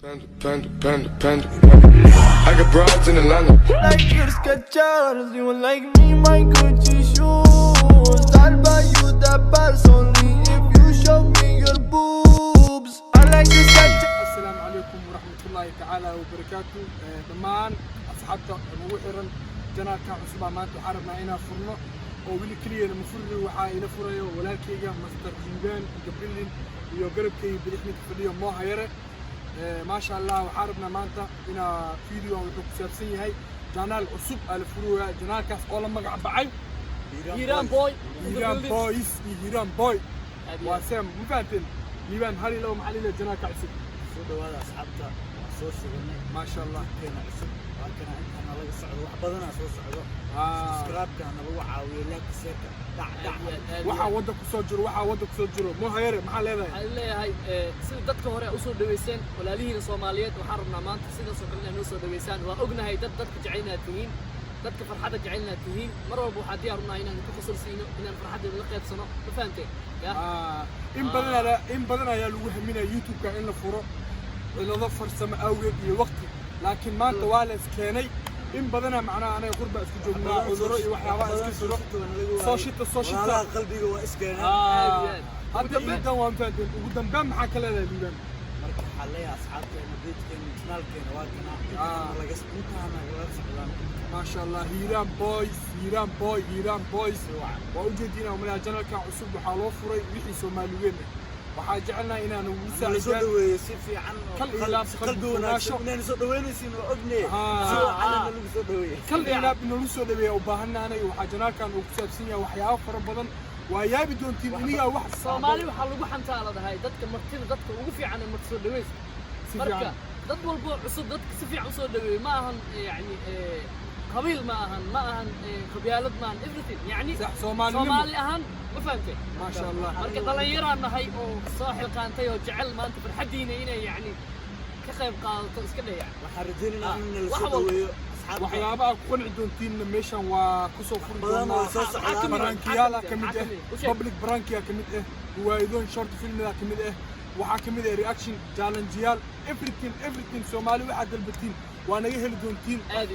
Panda. I got broads in Atlanta. Like your Skechers, you like me, my Gucci shoes. I'll buy you that pass only if you show me your boobs. I like your Skechers. السلام عليكم ورحمة الله تعالى وبركاته. دمان أصحابتا وحرن جناكا عصبا ما أنتو حاربنا إنا فرنا وولي كليا المفرر وحا إنا فريو ولكن مستر جنبان قبلين ويقرب كي بلحنك فليو مو هيري ما شاء الله وحاربنا مانتا إنا فيديو وحوك سابسيني هاي جانال عصب الفروع جناكاس أولا مقع بعي هيران بوي هيران بوي واسم مفاتن ليبان هاري لو محلي لجناكا عصب سودو هذا أصحابته صوص غني ما شاء الله كنا عصب لكن أنا لقى صعد وحبضنا صوص صعدوا سكراب كان لو عاوي لك سكة دع waxa wada ku soo jiro mo hayre maxaa leedahay leeyahay sida dadka hore u soo dhaweyseen walaalihiina Soomaaliyeed waxaan rabnaa maanta sida soo kale inay soo dhaweysaan waa ognahay dadka jecelna tihiin dadka farxada jecelna tihiin mar walba waxa diyaar u nahay inaan ku qosolsiino inaan farxada la qaybsano ma fahanteen ya in badan ayaa lagu haminaa YouTube-ka in la furo cilado farsamo awgeed iyo waqti laakiin maanta waa la iskeenay in badana macnaha anaga qurba isku joognaa cuduro iyo waxyaabaha iska jiro soo shita qalbiga waa iskeenay hadda intan waan fahanteen ugu dambeyn maxaa ka leedahay liiban marka xalay asxaabteena beedkeena channelkeena waa kana laga intaana laga socdaan ما شاء الله هيران بويز وأوجدنا ومن الجنة كعصب وحلو فري وحي سوماليين وحاجعلنا إن أنا وساعدنا في عن قلبنا شو نسودوين سين وأبني كل إلاب إنه نسودوي وباهنا أنا وحاجنا كان وكسب سنيا وحياة فربنا ويا بدون تبنية واحد صومالي وحلو حنتا على هاي دتك مرتين دتك وقفي عن المرتسودويس مركا dad walbo cusub dadka si fiican soo dhaweeyay ma ahan yani qabiil ma ahan qabyaalad ma ahan everything yani Soomaali ahan ma fahamtay ma sha Allah marka dhalinyarada nahay oo soo xilqaantay oo jecel maanta farxadiina inay yani ka qayb qaadato iska dhayaan waxa rajaynaa in la soo dhaweeyo waxyaabaha ku qanci doontiin meeshan waa ku soo furi doonaa barankiyaala kamid ah public barankiya kamid ah waayidoon short filmada kamid ah waxaa kamid ah reaction challengeyaal everything Soomaali waxa dalbatiin waa naga heli doontiin aad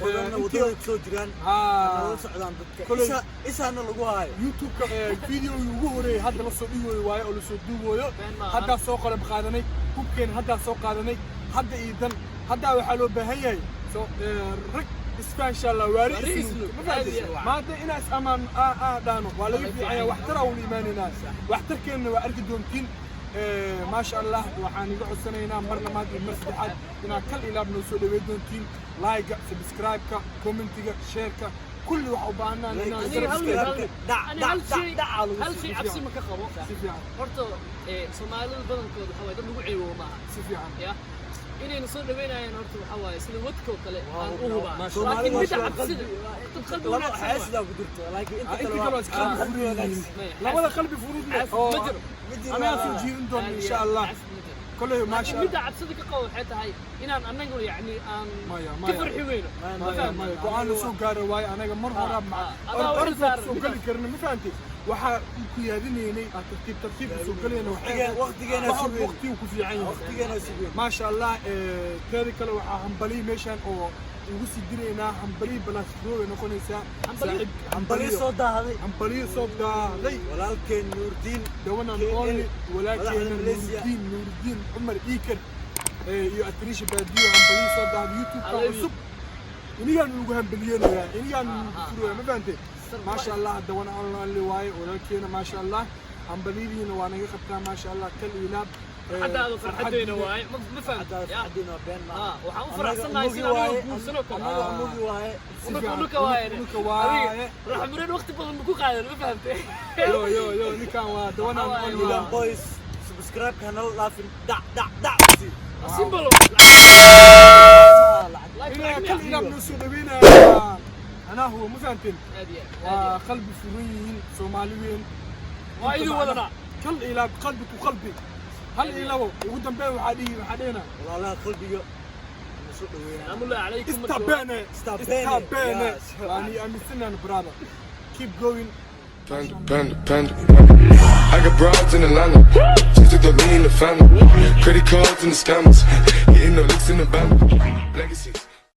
wadana wadada soo jiraan nala socdaan dadka isaana lagu haayo YouTube-ka video ugu horeeyay hadda la soo dhigayo waaye oo la soo duubayo hadda soo qalab qaadanay hubkeen hadda soo qaadanay hadda iidan hadda waxa loo baahan yahay soo rag isfaasha la waariis maada inaas amaan dhaano waa laga fiicaya wax tar oo iimaanina wax tarkeena waa arki doontiin ما شاء الله وحان يقعد سنينا مرنا ما دي مسدحات إنا كل إلاب نوصل لويدون تيم لايك سبسكرايب كا كومنت كا شير كا كل واحد بعنا لنا هل شيء عبسي ما كخبو برضو سومالي البلد كود حواي ده نوعي وما سفيان يا إني نصير بينا يعني نرتب حواي سنة ودكو كله لكن بدأ عبسي تقلب ولا حاسس لو قدرت لكن أنت لا ولا قلبي فروض أنا أسوي عندهم إن شاء الله كله ما شاء الله. بدأ عبسدك قوي حتى هاي إن أنا نقول يعني كفر حوينه. ما وأنا سوق قارواي أنا مرة مع أرفع سوق لي كرنا ما فهمتي وح كيادني هني ترتيب سوق لي أنا وقتي أنا وقتي وكفي عيني وقتي أنا ما شاء الله كذا كله وحهم بلي مشان أو وسي درينا حنبلي بلاش فلو نكون إنسان حنبلي صودا هذي حنبلي صودا هذي ولكن نور الدين دونا نقول ولكن نور الدين عمر إيكر يأتريش باديو حنبلي صودا هذا يوتيوب كعصب إني كان نقولهم بليون ويا إني كان نقولوا ما فهمت ما شاء الله دونا الله اللي واي ولكن ما شاء الله حنبلي لينا وأنا يخطنا ما شاء الله كل إلاب حتى هذا فرحتنا واي ما فهمت فرحتنا بين وحنفرح سنة يصير وسنة كمان واي راح مرين وقت بدل مكو قاعد ما فهمت يو نكان ودونا نقول بويز سبسكرايب قناه لافين دع سيمبل كل إلى بنوصل بينا أنا هو مفهمتين وقلبي فرويين سوماليين وايد ولنا كل إلى قلبك وقلبي هل إلى وقدام بيه وحدينا والله قلبي السلام الله عليكم استبانة يعني أمسنا براذر keep going Panda, panda, panda. I got broads in Atlanta. Just took the lean in the family. Credit cards and the scammers. Hitting the licks in the band.